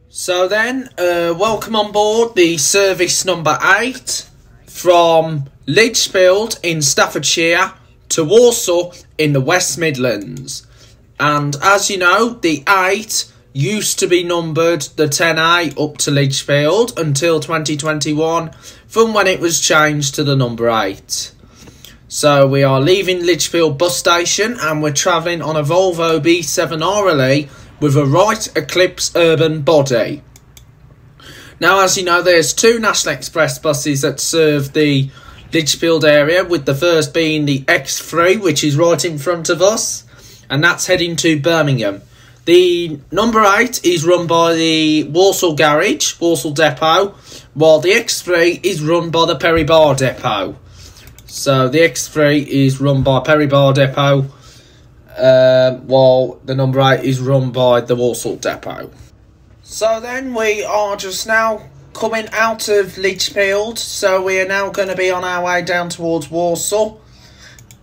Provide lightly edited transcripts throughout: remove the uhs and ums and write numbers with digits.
So then, welcome on board the service number 8 from Lichfield in Staffordshire to Walsall in the West Midlands. And as you know, the 8 used to be numbered the 10A up to Lichfield until 2021, from when it was changed to the number 8. So we are leaving Lichfield bus station and we're travelling on a Volvo B7 RLE with a Wright Eclipse urban body. Now, as you know, there's 2 National Express buses that serve the Lichfield area, with the first being the X3, which is right in front of us, and that's heading to Birmingham. The number 8 is run by the Walsall Garage, Walsall Depot, while the X3 is run by the Perry Barr Depot. So the X3 is run by Perry Barr Depot, while the number 8 is run by the Walsall Depot. So then we are just now coming out of Lichfield, so we are now going to be on our way down towards Walsall.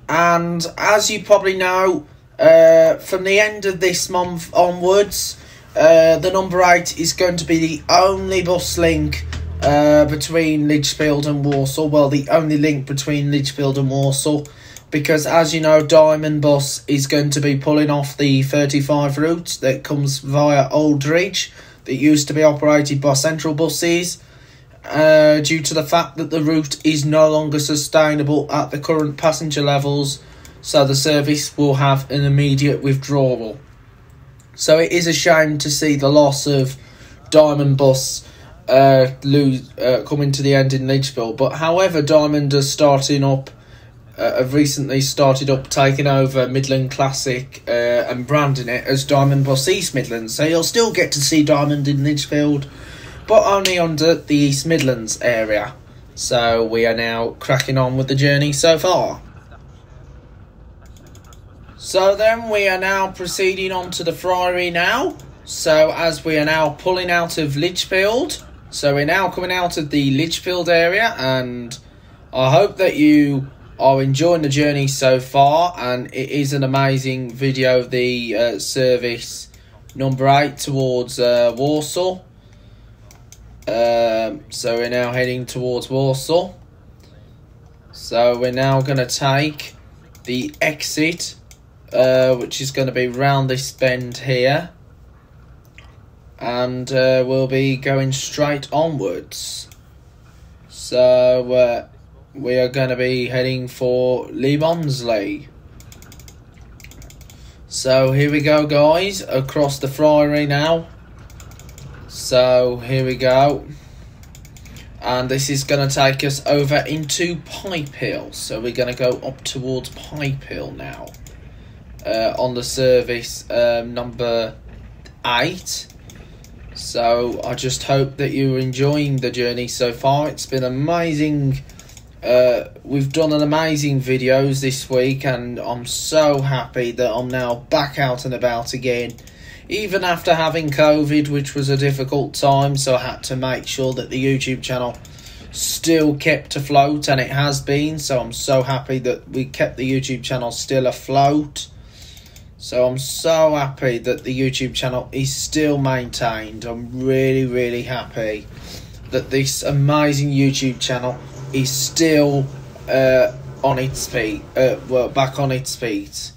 And as you probably know, from the end of this month onwards, the number 8 is going to be the only bus link between Lichfield and Walsall. Well, the only link between Lichfield and Walsall, because as you know, Diamond Bus is going to be pulling off the 35 route that comes via Aldridge, that used to be operated by Central Buses, due to the fact that the route is no longer sustainable at the current passenger levels, so the service will have an immediate withdrawal. So it is a shame to see the loss of Diamond Bus coming to the end in Lichfield. But however, Diamond is have recently started up taking over Midland Classic and branding it as Diamond Bus East Midlands. So you'll still get to see Diamond in Lichfield, but only under the East Midlands area. So we are now cracking on with the journey so far. So then we are now proceeding on to the Friary now. So as we are now pulling out of Lichfield, so we're now coming out of the Lichfield area, and I hope that you are enjoying the journey so far. And it is an amazing video of the service number 8 towards Walsall. So we're now heading towards Walsall. So we're now going to take the exit, which is going to be round this bend here, and we'll be going straight onwards. So we are going to be heading for Lee Bonsley. So here we go, guys, across the Friary now. So here we go, and this is going to take us over into Pipe Hill. So we're going to go up towards Pipe Hill now, on the service number 8. So I just hope that you're enjoying the journey so far. It's been amazing. We've done an amazing videos this week, and I'm so happy that I'm now back out and about again, even after having COVID, which was a difficult time. So I had to make sure that the YouTube channel still kept afloat, and it has been. So I'm so happy that we kept the YouTube channel still afloat. So I'm so happy that the YouTube channel is still maintained. I'm really, really happy that this amazing YouTube channel is still on its feet, back on its feet.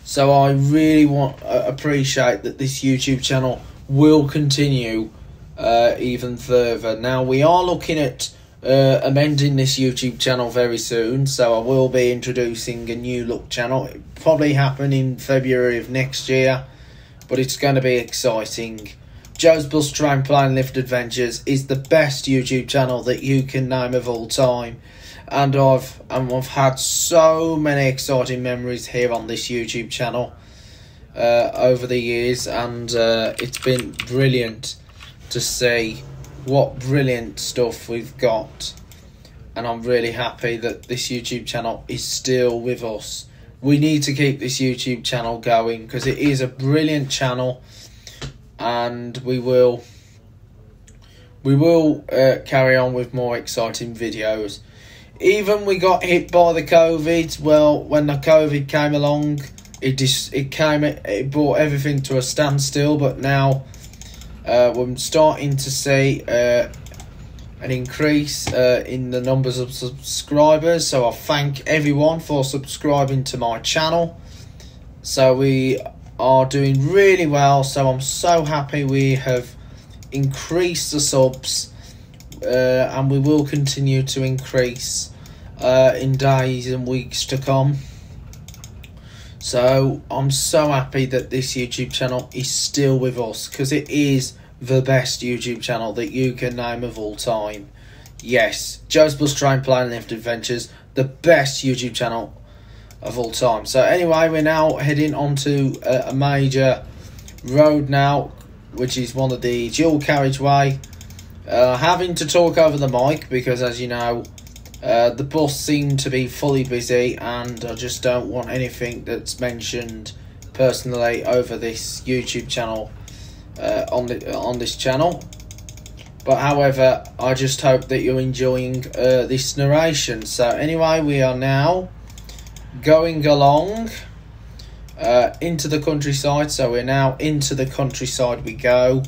So I really appreciate that this YouTube channel will continue even further. Now we are looking at amending this YouTube channel very soon, so I will be introducing a new look channel. It'll probably happen in February of next year, but it's going to be exciting. Joe's Bus Train Plane Lift Adventures is the best YouTube channel that you can name of all time, and I've had so many exciting memories here on this YouTube channel over the years, and it's been brilliant to see what brilliant stuff we've got, and I'm really happy that this YouTube channel is still with us. We need to keep this YouTube channel going because it is a brilliant channel, and we will carry on with more exciting videos. Even we got hit by the COVID. Well, when the COVID came along, it brought everything to a standstill, but now We're starting to see an increase in the numbers of subscribers, so I thank everyone for subscribing to my channel. So we are doing really well, so I'm so happy we have increased the subs, and we will continue to increase in days and weeks to come. So I'm so happy that this YouTube channel is still with us, because it is the best YouTube channel that you can name of all time. Yes, Joe's Bus Train Play and Lift Adventures, the best YouTube channel of all time. So anyway, we're now heading onto a major road now, which is one of the dual carriageway. Having to talk over the mic because, as you know, the bus seemed to be fully busy, and I just don't want anything that's mentioned personally over this YouTube channel on this channel. But however, I just hope that you're enjoying this narration. So anyway, we are now going along into the countryside. So we're now into the countryside we go.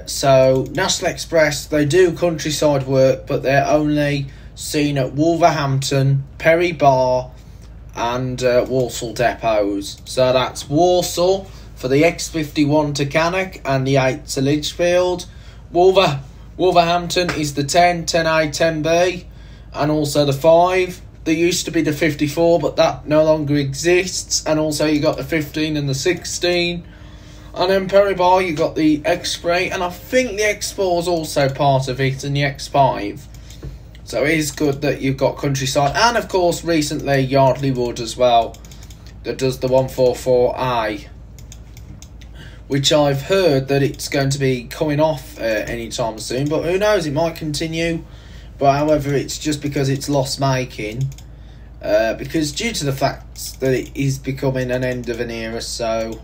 So National Express, they do countryside work, but they're only seen at Wolverhampton, Perry Bar and Walsall depots. So that's Walsall for the X51 to Cannock and the 8 to Lichfield. Wolverhampton is the 10, 10A, 10B, and also the 5. There used to be the 54, but that no longer exists. And also you got the 15 and the 16. And then Perry Bar, you got the X3, and I think the X4 is also part of it, and the X5. So it is good that you've got countryside, and of course recently Yardley Wood as well, that does the 144A, which I've heard that it's going to be coming off anytime soon, but who knows, it might continue. But however, it's just because it's loss making, because due to the fact that it is becoming an end of an era. So,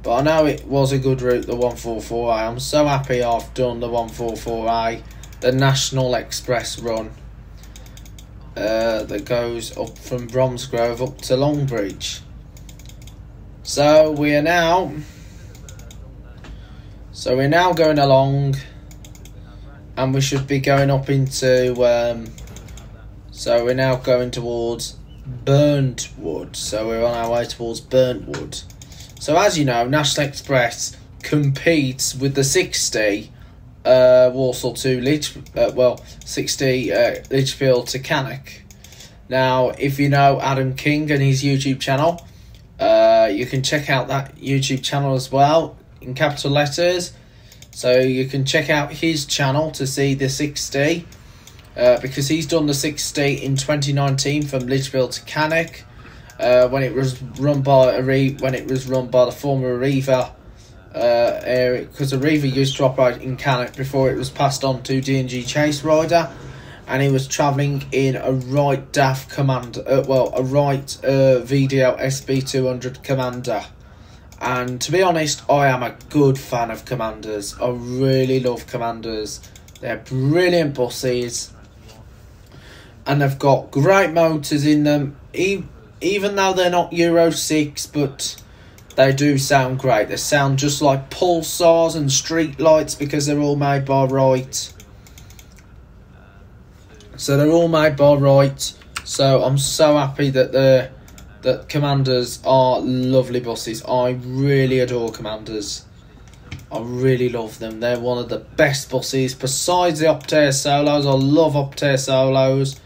but I know it was a good route, the 144A. I'm so happy I've done the 144A, the National Express run that goes up from Bromsgrove up to Longbridge. So we're now going along, and we should be going up into so we're now going towards Burntwood. So we're on our way towards Burntwood. So as you know, National Express competes with the 60 Walsall to 60 Lichfield to Cannock. Now, if you know Adam King and his YouTube channel, you can check out that YouTube channel as well in capital letters. So you can check out his channel to see the 60, because he's done the 60 in 2019 from Lichfield to Cannock. When it was run by the former Arriva area, because Arriva used to operate in Cannock before it was passed on to D&G Chase Rider, and he was travelling in a Wright DAF Commander, a Wright VDL SB200 Commander. And to be honest, I am a good fan of Commanders. I really love Commanders. They're brilliant buses, and they've got great motors in them. Even though they're not Euro 6, but they do sound great. They sound just like Pulsars and Street Lights, because they're all made by Wright. So they're all made by Wright. So I'm so happy that Commanders are lovely buses. I really adore Commanders. I really love them. They're one of the best buses. Besides the Optare Solos, I love Optare Solos.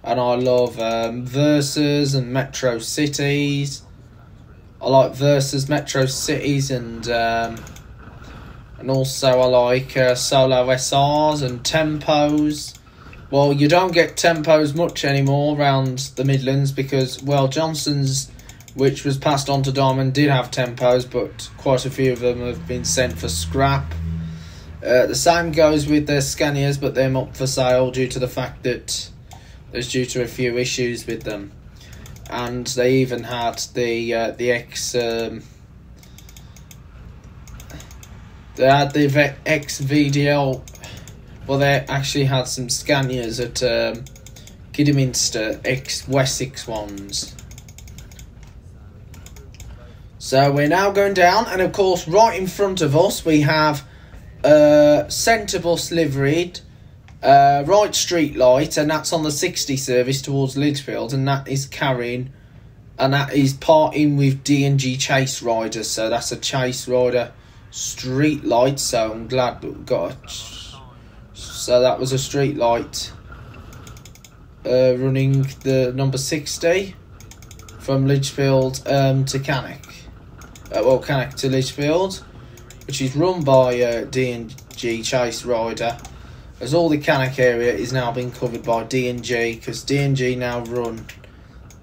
And I love Versas and Metro Cities. I like Versas, Metro Cities, and also I like Solo SRs and Tempos. Well, you don't get Tempos much anymore around the Midlands, because, well, Johnson's, which was passed on to Diamond, did have Tempos, but quite a few of them have been sent for scrap. The same goes with their Scanias, but they're up for sale due to the fact that there's due to a few issues with them. And they even had the X they had the X VDL. Well, they actually had some Scanias at Kidderminster, Wessex ones. So we're now going down, and of course right in front of us we have centre bus liveried right street light, and that's on the 60 service towards Lichfield, and that is carrying, and that is parting with D&G Chase Riders. So that's a Chase Rider street light, so I'm glad that we got it. So that was a street light running the number 60 from Lichfield to Cannock. Well, Cannock to Lichfield, which is run by D&G Chase Rider, as all the Cannock area is now being covered by D&G, because D&G now run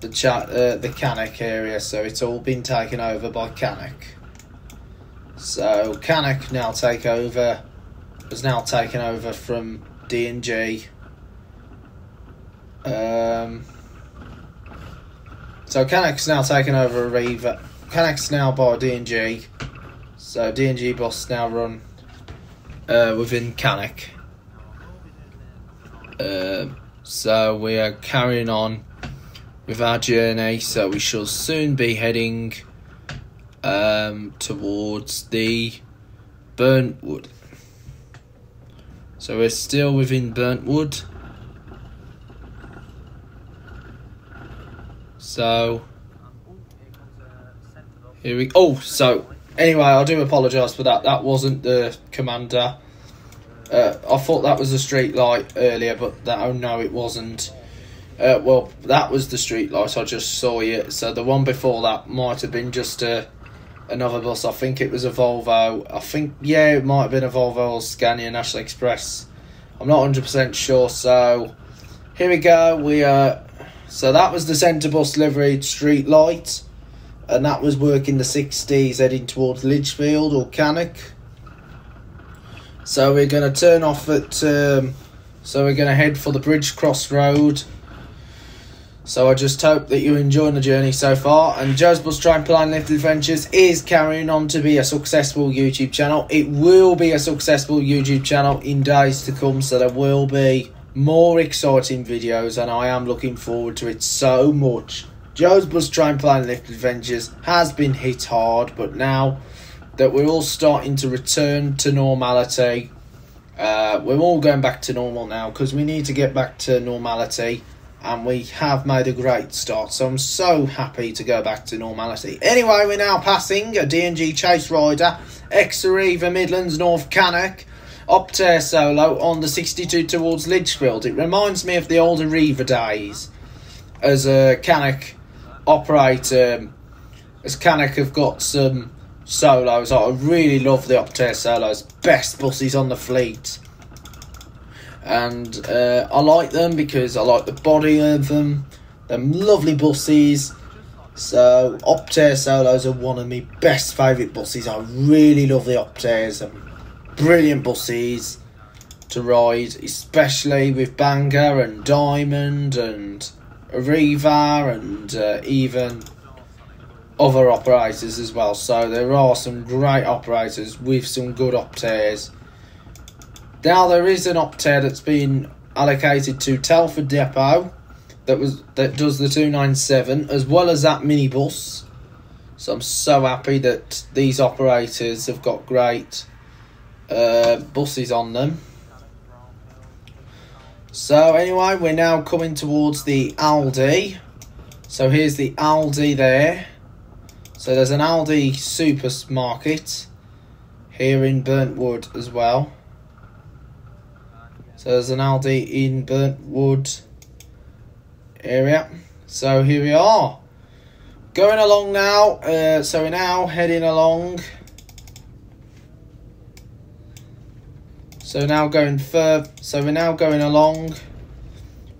the Cannock area, so it's all been taken over by Cannock. So Cannock now has now taken over from D&G. So Cannock's now taken over Arriva. Cannock's now by D&G. So D&G bus now run within Cannock. So we are carrying on with our journey. So we shall soon be heading towards the Burntwood. So we're still within Burntwood. So here we go. So anyway, I do apologise for that. That wasn't the commander. I thought that was a street light earlier, but oh no, it wasn't. Well, that was the street light. I just saw it. So the one before that might have been just another bus. I think it was a Volvo. I think, yeah, it might have been a Volvo or Scania National Express. I'm not 100% sure. So here we go. So that was the centre bus liveried street light, and that was working the 60s heading towards Lichfield or Cannock. So we're going to turn off at, so we're going to head for the Bridge Cross Road. So I just hope that you're enjoying the journey so far. And Joe's Bus Trampoline Lift Adventures is carrying on to be a successful YouTube channel. It will be a successful YouTube channel in days to come, so there will be more exciting videos, and I am looking forward to it so much. Joe's Bus Trampoline Lift Adventures has been hit hard, but now that we're all starting to return to normality, we're all going back to normal now, because we need to get back to normality, and we have made a great start, so I'm so happy to go back to normality. Anyway, we're now passing a D&G Chase Rider, ex-Arriva Midlands North Cannock, Optare Solo on the 62 towards Lichfield. It reminds me of the old Arriva days, as a Cannock operator, as Cannock have got some solos. I really love the Optare Solos, best buses on the fleet. And I like them because I like the body of them. They're lovely buses. So Optare Solos are one of my best favourite buses. I really love the Optares. Brilliant buses to ride, especially with Bangor and Diamond and Arriva and even other operators as well. So there are some great operators with some good Optares. Now there is an Optare that's been allocated to Telford Depot that does the 297 as well as that minibus. So I'm so happy that these operators have got great buses on them. So anyway, we're now coming towards the Aldi. So here's the Aldi there. So there's an Aldi supermarket here in Burntwood as well. So there's an Aldi in Burntwood area. So here we are, going along now. So we're now heading along. So we're now going along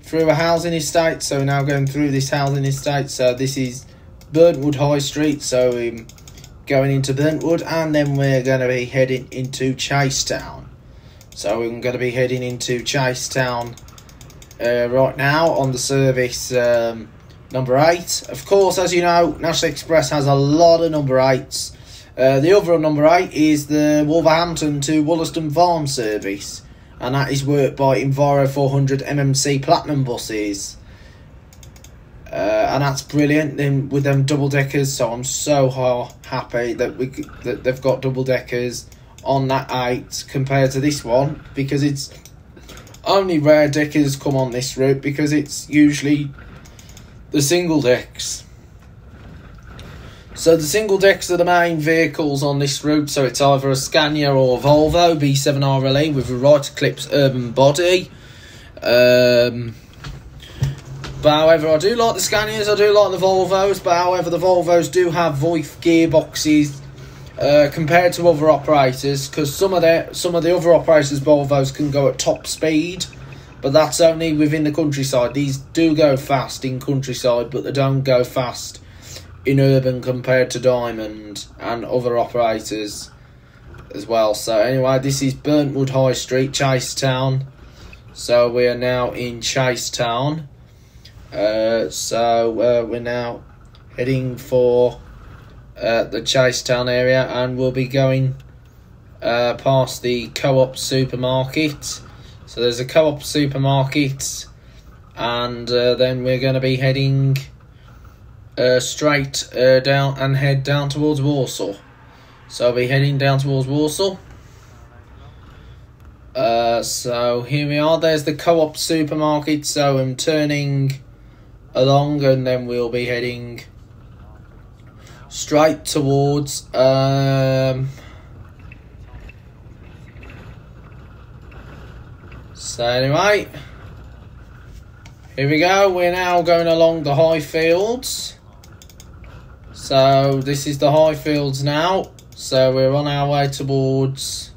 through a housing estate. So we're now going through this housing estate. So this is Burntwood High Street. So we're going into Burntwood, and then we're going to be heading into Chasetown. So we're going to be heading into Chasetown right now on the service number 8. Of course, as you know, National Express has a lot of number 8s. The other number 8 is the Wolverhampton to Wollaston Farm service, and that is worked by Enviro 400 MMC Platinum buses. and that's brilliant. Then with them double deckers, so I'm so happy that that they've got double deckers on that 8 compared to this one, because it's only rare deckers come on this route, because it's usually the single decks. So the single decks are the main vehicles on this route, so it's either a Scania or a Volvo B7RLE with a right Eclipse urban body. But however, I do like the Scanias, I do like the Volvos, but however the Volvos do have Voith gearboxes compared to other operators, because some of the other operators' Volvos can go at top speed, but that's only within the countryside. These do go fast in countryside, but they don't go fast in urban compared to Diamond and other operators as well. So anyway, this is Burntwood High Street, Chasetown. So we are now in Chasetown. We're now heading for the Chasetown area, and we'll be going past the Co-op supermarket. So there's a Co-op supermarket, and then we're going to be heading straight down and head down towards Walsall. So I'll be heading down towards Walsall. So here we are, there's the Co-op supermarket, so I'm turning along, and then we'll be heading straight towards so anyway, here we go, we're now going along the Highfields. So this is the Highfields now, so we're on our way towards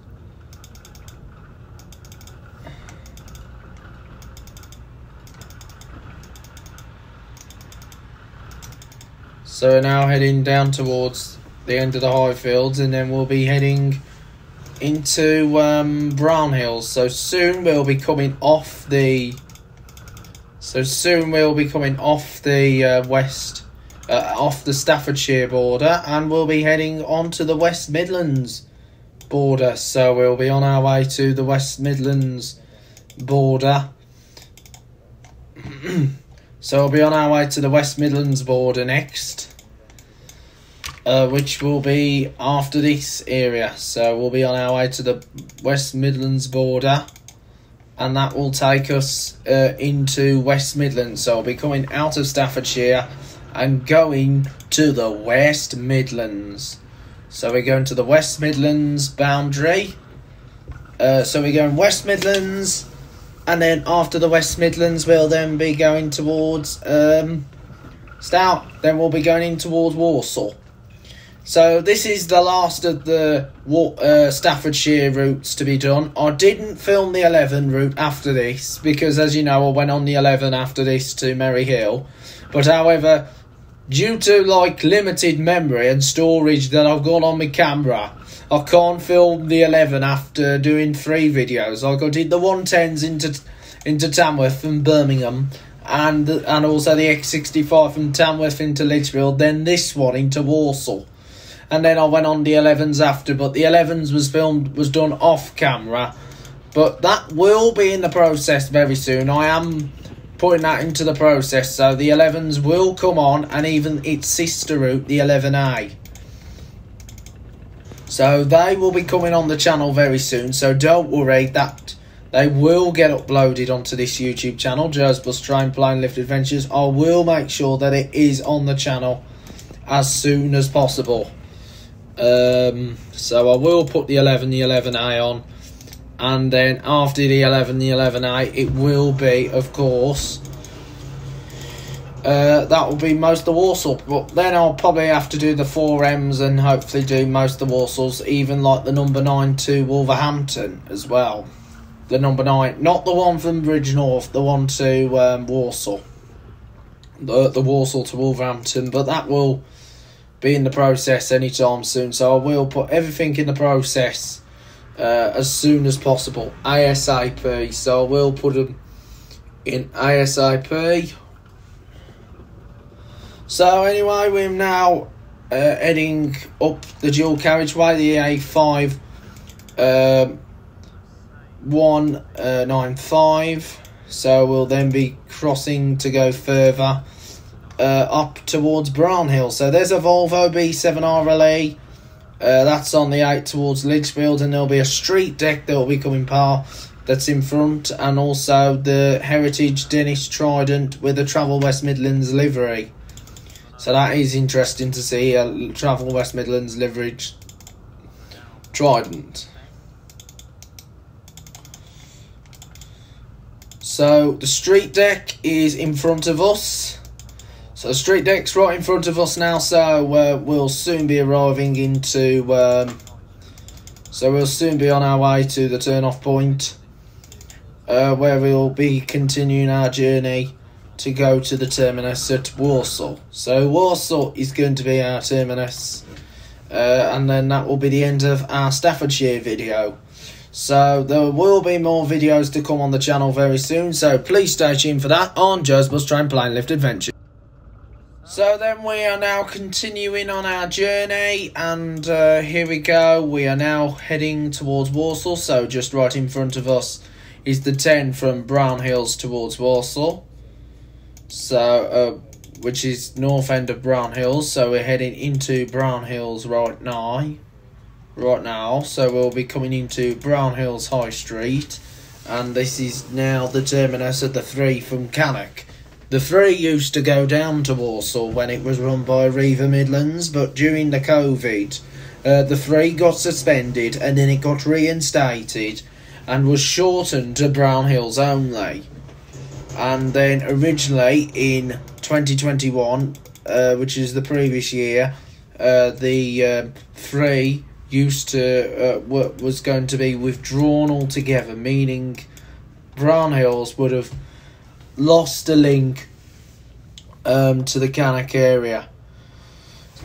So we're now heading down towards the end of the Highfields, and then we'll be heading into Brownhills. So soon we'll be coming off the off the Staffordshire border, and we'll be heading on to the West Midlands border. So we'll be on our way to the West Midlands border. So we'll be on our way to the West Midlands border next, which will be after this area. So we'll be on our way to the West Midlands border, and that will take us into West Midlands. So I'll be coming out of Staffordshire and going to the West Midlands. So we're going to the West Midlands boundary. So we're going West Midlands, and then after the West Midlands, we'll then be going towards Stout. Then we'll be going in towards Walsall. So this is the last of the Staffordshire routes to be done. I didn't film the 11 route after this, because as you know, I went on the 11 after this to Merry Hill. But however, due to limited memory and storage that I've got on my camera, I can't film the 11 after doing 3 videos. I did the 110s into Tamworth and Birmingham, and also the X65 from Tamworth into Lichfield, then this one into Walsall. And then I went on the 11s after, but the 11s was done off camera. But that will be in the process very soon. I am putting that into the process, so the 11s will come on, and even its sister route, the 11A. So they will be coming on the channel very soon, so don't worry, that they will get uploaded onto this YouTube channel, Joe's Bus Train Plane Lift Adventures. I will make sure that it is on the channel as soon as possible. So I will put the 11, the 11A on, and then after the 11, the 11A, it will be, of course, that will be most of the Walsall. But then I'll probably have to do the 4Ms and hopefully do most of the Warsals, even like the number 9 to Wolverhampton as well. The number 9, not the one from Bridgnorth, the one to Walsall. The Walsall to Wolverhampton, but that will be in the process anytime soon. So I will put everything in the process as soon as possible, ASAP. So I will put them in ASAP. So anyway, we're now heading up the dual carriageway, the A5 195. So we'll then be crossing to go further up towards Brownhill. So there's a Volvo B7 RLE. That's on the 8 towards Lichfield, and there'll be a street deck that will be coming past that's in front, and also the Heritage Dennis Trident with a Travel West Midlands livery. So that is interesting to see, a Travel West Midlands livery Trident. So the street deck is in front of us. So the street deck's right in front of us now, so we'll soon be arriving into... so we'll soon be on our way to the turn-off point, where we'll be continuing our journey to go to the terminus at Walsall. So Walsall is going to be our terminus, and then that will be the end of our Staffordshire video. So there will be more videos to come on the channel very soon, so please stay tuned for that on Joe's Bus Train Plane Lift Adventure. So then we are now continuing on our journey, and here we go. We are now heading towards Walsall, so just right in front of us is the 10 from Brownhills towards Walsall. So, which is north end of Brownhills, so we're heading into Brownhills right now. So we'll be coming into Brownhills High Street, and this is now the terminus of the 3 from Cannock. The 3 used to go down to Walsall when it was run by Arriva Midlands, but during the COVID, the 3 got suspended and then it got reinstated and was shortened to Brownhills only. And then originally in 2021, which is the previous year, the 3 used to was going to be withdrawn altogether, meaning Brownhills would have lost a link to the Cannock area.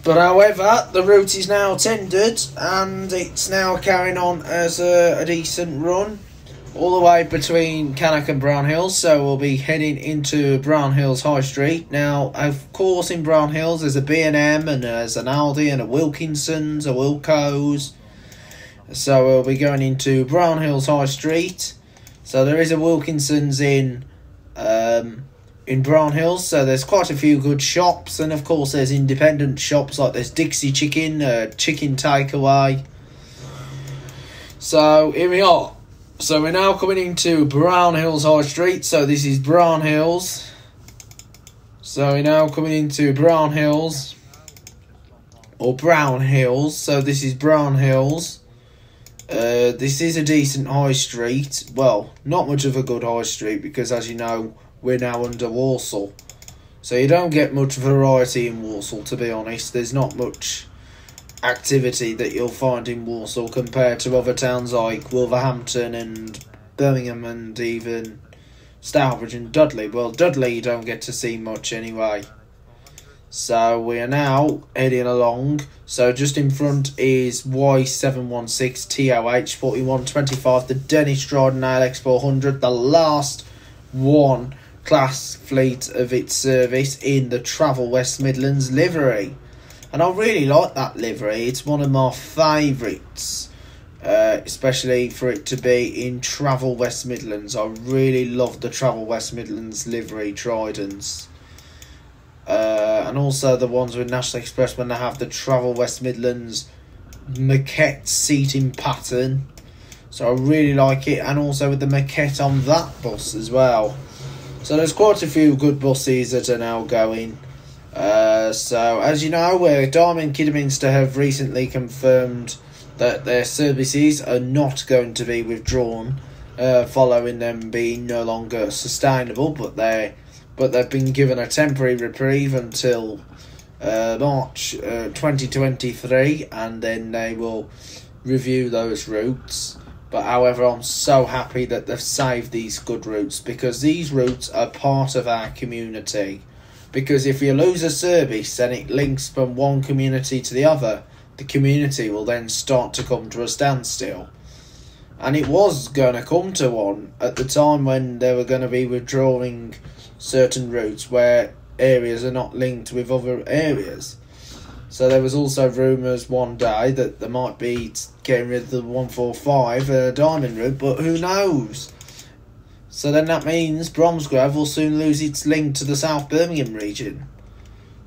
But however, the route is now tendered and it's now carrying on as a decent run all the way between Cannock and Brownhills. So we'll be heading into Brownhills High Street. Now, of course, in Brownhills there's a B&M and there's an Aldi and a Wilkinson's, a Wilco's. So we'll be going into Brownhills High Street. So there is a Wilkinson's in Brownhills, so there's quite a few good shops, and of course there's independent shops like there's Dixie Chicken, Chicken Takeaway. So here we are. So we're now coming into Brownhills High Street, so this is Brownhills. So we're now coming into Brownhills, or Brownhills, so this is Brownhills. This is a decent high street. Well, not much of a good high street because, as you know, we're now under Walsall. So you don't get much variety in Walsall, to be honest. There's not much activity that you'll find in Walsall compared to other towns like Wolverhampton and Birmingham and even Stourbridge and Dudley. Well, Dudley you don't get to see much anyway. So we are now heading along. So just in front is Y716 TOH 4125, the Dennis Trident ALX400, the last one class fleet of its service in the Travel West Midlands livery. And I really like that livery. It's one of my favourites, especially for it to be in Travel West Midlands. I really love the Travel West Midlands livery Tridents. And also the ones with National Express when they have the Travel West Midlands maquette seating pattern. So I really like it, and also with the maquette on that bus as well. So there's quite a few good buses that are now going. So as you know, Diamond Kidderminster have recently confirmed that their services are not going to be withdrawn, following them being no longer sustainable, but they've been given a temporary reprieve until March 2023, and then they will review those routes. But however, I'm so happy that they've saved these good routes, because these routes are part of our community. Because if you lose a service and it links from one community to the other, the community will then start to come to a standstill. And it was going to come to one at the time when they were going to be withdrawing certain routes where areas are not linked with other areas. So there was also rumours one day that they might be getting rid of the 145 Diamond route, but who knows? So then that means Bromsgrove will soon lose its link to the South Birmingham region.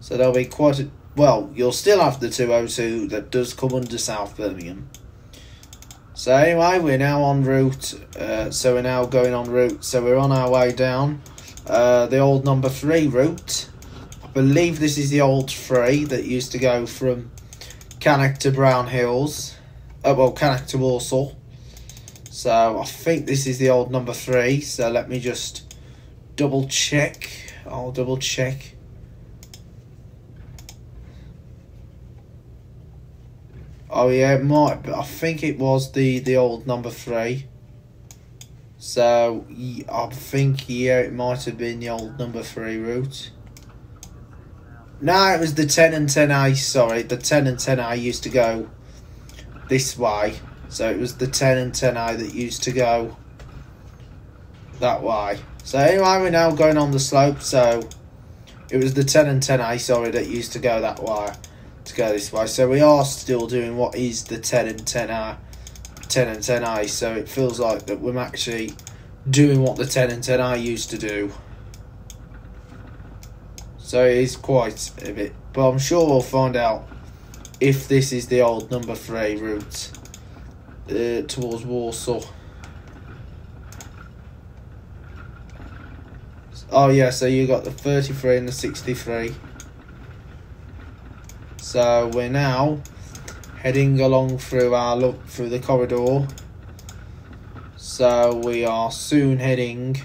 So there'll be quite a... Well, you'll still have the 202 that does come under South Birmingham. So anyway, we're now en route. So we're now going en route. So we're on our way down the old number 3 route. I believe this is the old 3 that used to go from Cannock to Brown Hills. Well, Cannock to Walsall. So I think this is the old number 3. So let me just double check. I'll double check. Oh yeah, it might, but I think it was the old number 3. So I think, yeah, it might have been the old number 3 route. No, it was the 10 and 10A, sorry. The 10 and 10A used to go this way. So it was the 10 and 10A that used to go that way. So anyway, we're now going on the slope. So it was the 10 and 10A, sorry, that used to go that way. To go this way. So we are still doing what is the 10 and 10A. 10 and 10A. So it feels like that we're actually doing what the 10 and 10A used to do. So it is quite a bit. But I'm sure we'll find out if this is the old number 3 route towards Walsall. Oh yeah, so you got the 33 and the 63. So we're now heading along through through the corridor. So we are soon heading.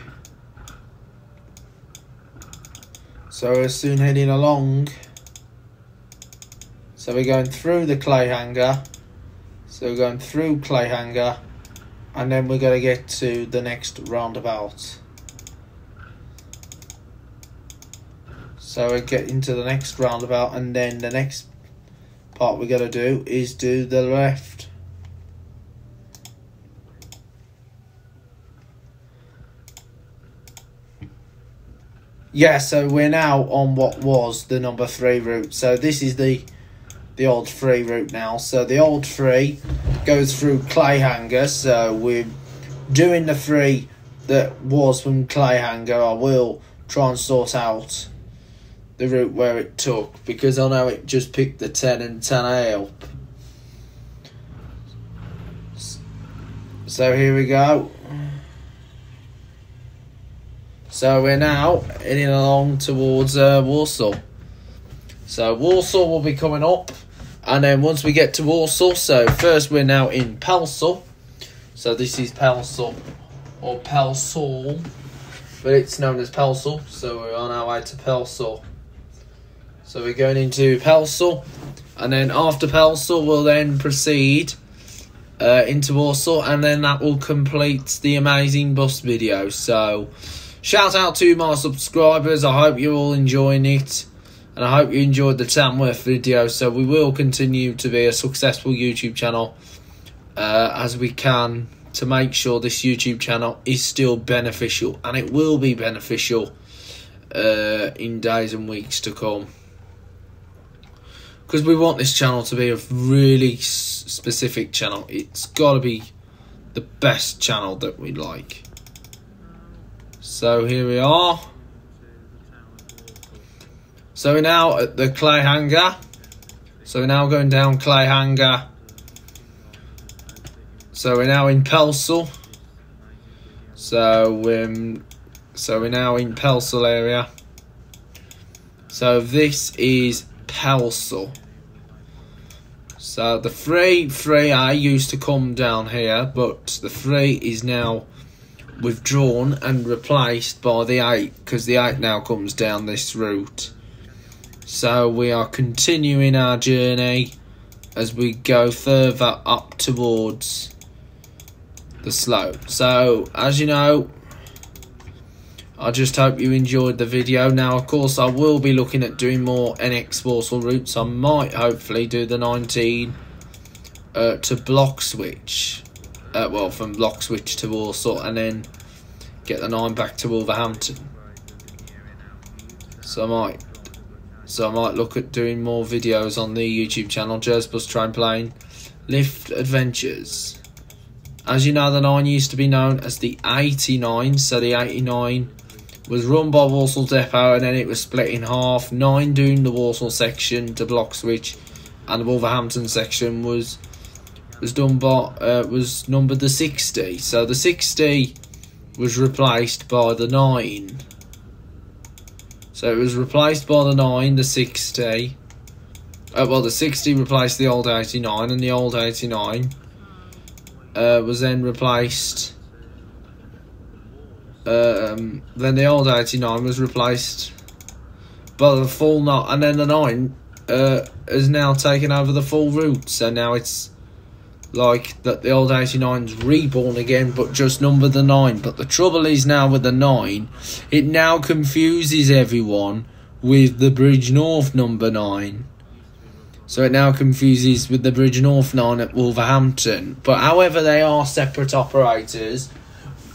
So we're soon heading along. So we're going through the Clayhanger. So we're going through Clayhanger, and then we're going to get to the next roundabout. So we get into the next roundabout, and then the next part we're going to do is do the left. Yeah, so we're now on what was the number 3 route. So this is the old 3 route now. So the old 3 goes through Clayhanger. So we're doing the 3 that was from Clayhanger. I will try and sort out the route where it took, because I know it just picked the 10 and 10A up. So here we go. So we're now heading along towards Walsall. So Walsall will be coming up, and then once we get to Walsall, so first we're now in Pelsall. So this is Pelsall, or Pelsall, but it's known as Pelsall. So we're on our way to Pelsall. So we're going into Pelsall, and then after Pelsall we'll then proceed into Walsall, and then that will complete the amazing bus video. So shout out to my subscribers. I hope you're all enjoying it, and I hope you enjoyed the Tamworth video. So we will continue to be a successful YouTube channel as we can, to make sure this YouTube channel is still beneficial, and it will be beneficial in days and weeks to come. Because we want this channel to be a really specific channel. It's got to be the best channel that we like. So here we are. So we're now at the Clayhanger. So we're now going down Clayhanger. So we're now in Pelsall. So we're now in Pelsall area. So this is Pelsall. So the 3A used to come down here, but the 3 is now withdrawn and replaced by the 8, because the 8 now comes down this route. So we are continuing our journey as we go further up towards the slope. So as you know, I just hope you enjoyed the video. Now, of course, I will be looking at doing more NX Walsall routes. I might hopefully do the 19 to Bloxwich. Well, from Bloxwich to Walsall, and then get the 9 back to Wolverhampton. So I might look at doing more videos on the YouTube channel, Jersbus Train Plane Lift Adventures. As you know, the 9 used to be known as the 89, so the 89 was run by Walsall Depot, and then it was split in half. 9 doing the Walsall section to Bloxwich, and the Wolverhampton section was done by was numbered the 60. So the 60 was replaced by the 9. So it was replaced by the 9, the 60. Well, the 60 replaced the old 89, and the old 89 was then replaced. Then the old 89 was replaced by the full 9, and then the 9 has now taken over the full route. So now it's like that the old 89's reborn again, but just number the 9. But the trouble is now with the 9, it now confuses everyone with the Bridge North number 9. So it now confuses with the Bridge North 9 at Wolverhampton. But however, they are separate operators.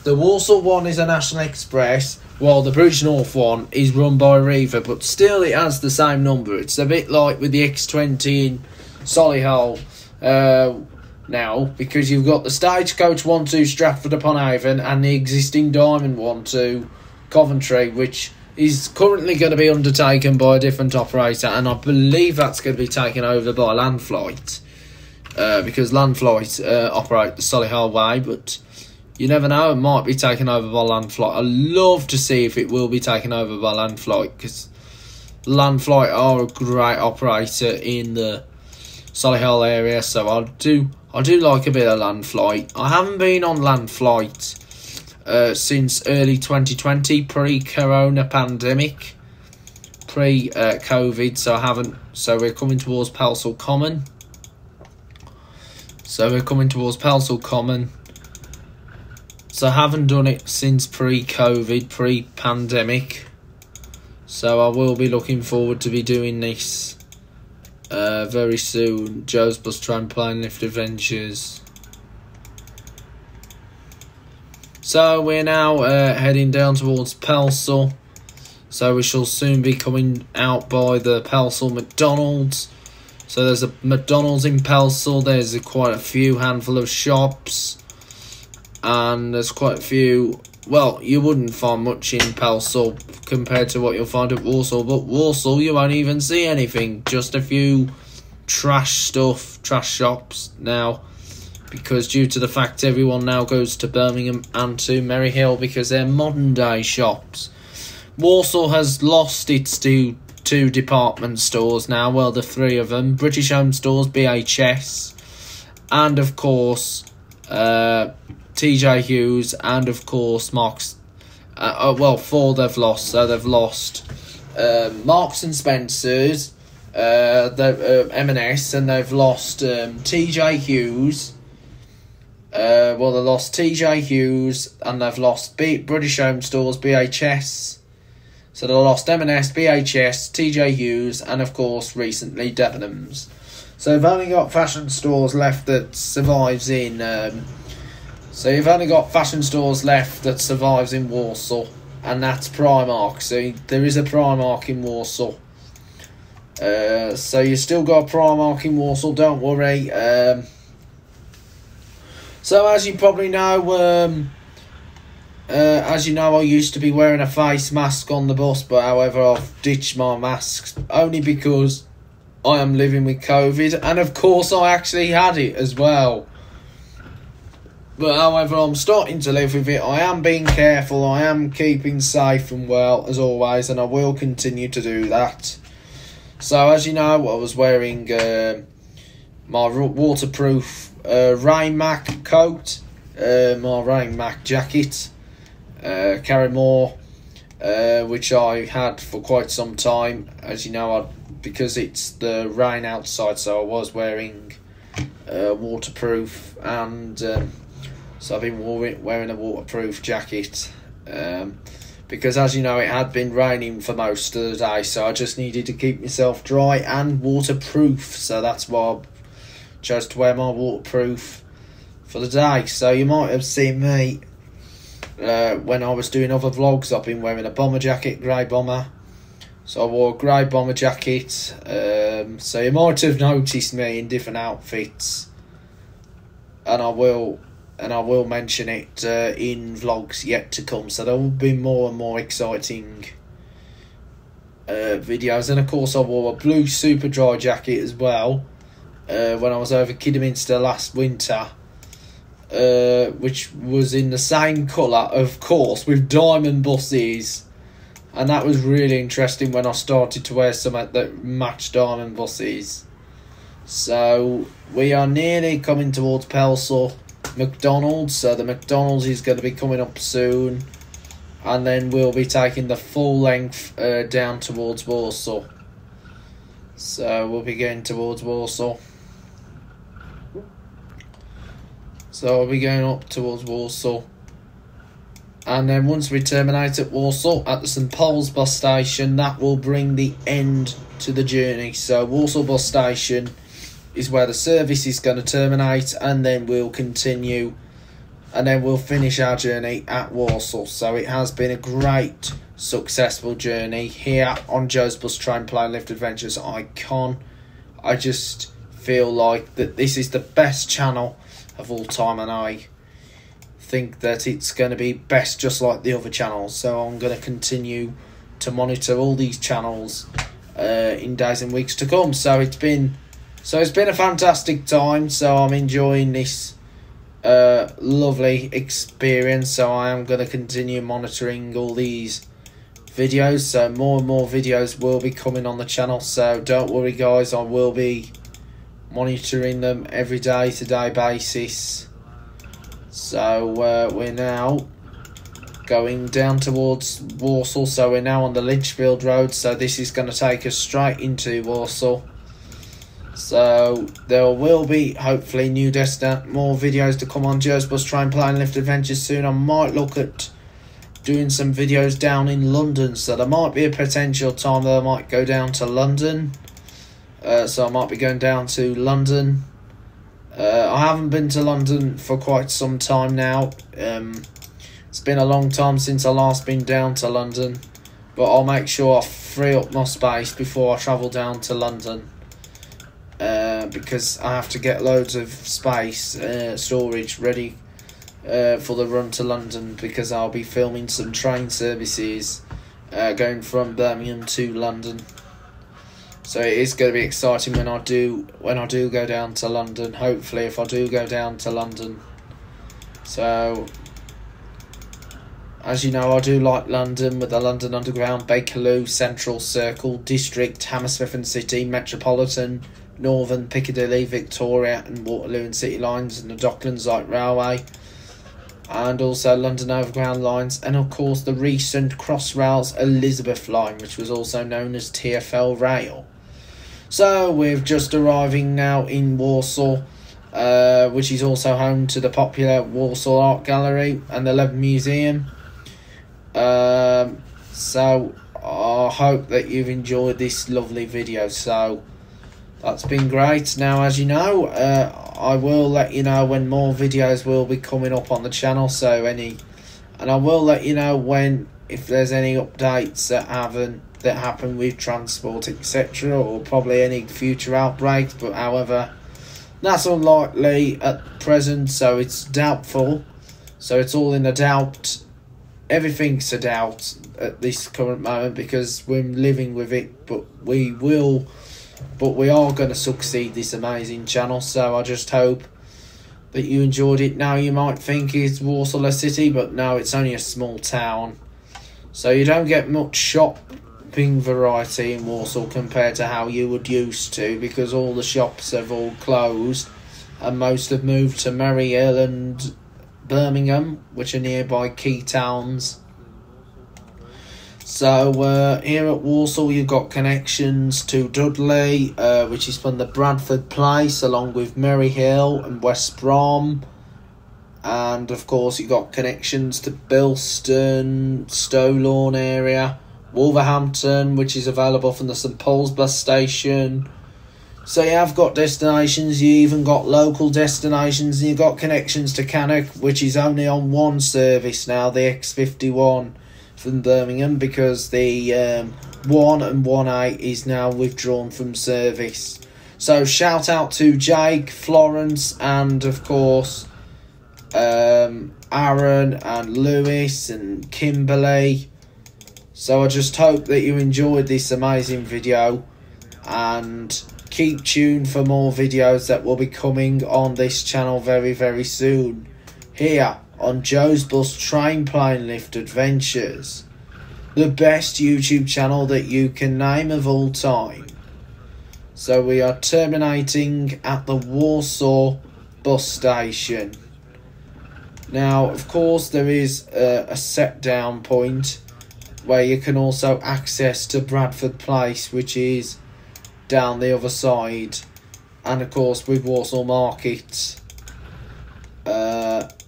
The Walsall one is a National Express, while the Bridge North one is run by Arriva, but still it has the same number. It's a bit like with the X20 in Solihull now, because you've got the Stagecoach 1-2 Stratford upon Avon and the existing Diamond 1-2 Coventry, which is currently going to be undertaken by a different operator, and I believe that's going to be taken over by Landflight, because Landflight operate the Solihull way, but you never know, it might be taken over by Landflight. I'd love to see if it will be taken over by Landflight, because Landflight are a great operator in the Solihull area, so I do like a bit of Landflight. I haven't been on Landflight since early 2020, pre-corona pandemic, pre-COVID, so I haven't. So we're coming towards Pelsall Common. So I haven't done it since pre-COVID, pre-pandemic. So I will be looking forward to be doing this very soon. Joe's Bus Trampoline Lift Adventures. So we're now heading down towards Pelsall. So we shall soon be coming out by the Pelsall McDonald's. So there's a McDonald's in Pelsall. There's quite a few handful of shops. And there's quite a few. Well, you wouldn't find much in Pelsall compared to what you'll find at Walsall. But Walsall, you won't even see anything. Just a few trash shops now. Because due to the fact everyone now goes to Birmingham and to Merryhill because they're modern day shops. Walsall has lost its two department stores now. Well, the 3 of them. British Home Stores, BHS. And of course, TJ Hughes, and of course Marks. 4 they've lost. So they've lost Marks and Spencer's, M&S, and they've lost TJ Hughes. They lost TJ Hughes, and they've lost British Home Stores, BHS. So they lost M&S, BHS, TJ Hughes, and of course recently Debenhams. So they've only got fashion stores left that survives in. So you've only got fashion stores left that survives in Walsall, and that's Primark. So there is a Primark in Walsall. So you still got a Primark in Walsall, don't worry. So as you probably know, I used to be wearing a face mask on the bus, but however I've ditched my masks only because I am living with COVID, and of course I actually had it as well. But however, I'm starting to live with it. I am being careful. I am keeping safe and well, as always, and I will continue to do that. So, as you know, I was wearing my waterproof Rain Mac coat, my Rain Mac jacket, Carrymore, which I had for quite some time. As you know, because it's the rain outside, so I was wearing waterproof, and so I've been wearing a waterproof jacket, because as you know it had been raining for most of the day, so I just needed to keep myself dry and waterproof, so that's why I chose to wear my waterproof for the day. So you might have seen me when I was doing other vlogs. I've been wearing a bomber jacket, grey bomber, so I wore a grey bomber jacket, so you might have noticed me in different outfits, and I will and I will mention it in vlogs yet to come. So there will be more and more exciting videos. And of course I wore a blue Superdry jacket as well when I was over Kidderminster last winter, which was in the same colour, of course, with diamond buses. And that was really interesting when I started to wear something that matched diamond buses. So we are nearly coming towards Pelsall McDonald's. So the McDonald's is going to be coming up soon. And then we'll be taking the full length down towards Walsall. So we'll be going towards Walsall. So we'll be going up towards Walsall. And then once we terminate at Walsall, at the St Paul's bus station, that will bring the end to the journey. So Walsall bus station is where the service is going to terminate, and then we'll continue, and then we'll finish our journey at Walsall. So it has been a great, successful journey here on Joe's Bus Train Plane Lift Adventures Icon. I just feel like that this is the best channel of all time, and I think that it's going to be best just like the other channels. So I'm going to continue to monitor all these channels in days and weeks to come. So it's been a fantastic time. So I'm enjoying this lovely experience. So I am going to continue monitoring all these videos. So more and more videos will be coming on the channel. So don't worry, guys. I will be monitoring them every day-to-day basis. So we're now going down towards Walsall. So we're now on the Lichfield Road. So this is going to take us straight into Walsall. So there will be hopefully more videos to come on Joe's Bus Train Plane Lift Adventures soon. I might look at doing some videos down in London. So there might be a potential time that I might go down to London. So I might be going down to London. I haven't been to London for quite some time now. It's been a long time since I last been down to London, but I'll make sure I free up my space before I travel down to London, because I have to get loads of space, storage ready for the run to London, because I'll be filming some train services going from Birmingham to London. So it is going to be exciting when I do go down to London. Hopefully, if I do go down to London. So, as you know, I do like London, with the London Underground, Bakerloo, Central Circle, District, Hammersmith and City, Metropolitan, Northern, Piccadilly, Victoria and Waterloo and City lines, and the Docklands Light Railway, and also London Overground lines, and of course the recent Crossrail's Elizabeth line, which was also known as TfL Rail. So we're just arriving now in Walsall, which is also home to the popular Walsall Art Gallery and the Leven Museum. So I hope that you've enjoyed this lovely video. So that's been great. Now, as you know, I will let you know when more videos will be coming up on the channel. And I will let you know if there's any updates that happen with transport, etc., or probably any future outbreaks. But however, that's unlikely at present, so it's doubtful. So it's all in a doubt. Everything's a doubt at this current moment, because we're living with it. But we are going to succeed, this amazing channel. So I just hope that you enjoyed it. Now you might think it's Walsall a city, but no, it's only a small town. So you don't get much shopping variety in Walsall compared to how you would used to, because all the shops have all closed and most have moved to Merryhill and Birmingham, which are nearby key towns. So here at Walsall, you've got connections to Dudley, which is from the Bradford Place, along with Merryhill and West Brom. And of course, you've got connections to Bilston, Stowlawn area, Wolverhampton, which is available from the St Paul's bus station. So you have got destinations, you even got local destinations, and you've got connections to Cannock, which is only on one service now, the X51 from Birmingham, because the 1 and 1A is now withdrawn from service. So shout out to Jake, Florence, and of course Aaron and Lewis and Kimberly. So I just hope that you enjoyed this amazing video, and keep tuned for more videos that will be coming on this channel very, very soon, here on Joe's Bus Train Plane Lift Adventures, the best YouTube channel that you can name of all time. So we are terminating at the Warsaw bus station. Now, of course, there is a set down point where you can also access to Bradford Place, which is down the other side, and of course with Warsaw Market,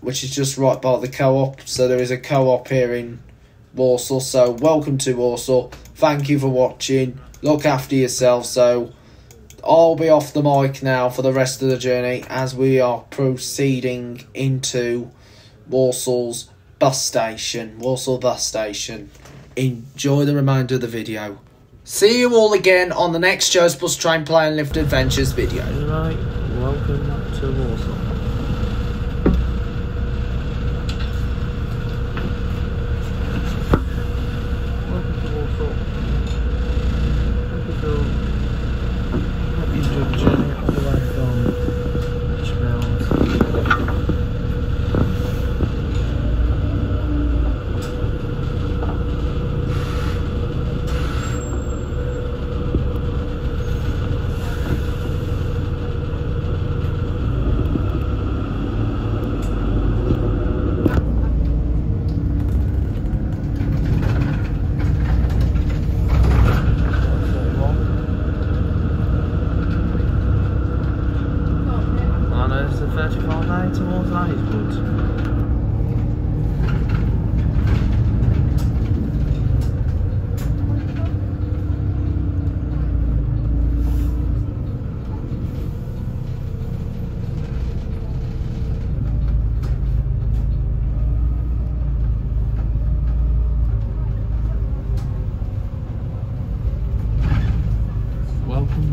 which is just right by the co-op. So there is a co-op here in Warsaw. So welcome to Warsaw. Thank you for watching. Look after yourself. So I'll be off the mic now for the rest of the journey as we are proceeding into Warsaw's bus station. Warsaw bus station. Enjoy the remainder of the video. See you all again on the next Joe's Bus Train Plane Lift Adventures video. Right, welcome to Warsaw. Welcome to Warsaw. Hope you enjoyed the journey all the way from Lichfield. There's a 35A towards Knightsbridge. Welcome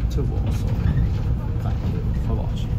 to Warsaw. Thank you for watching.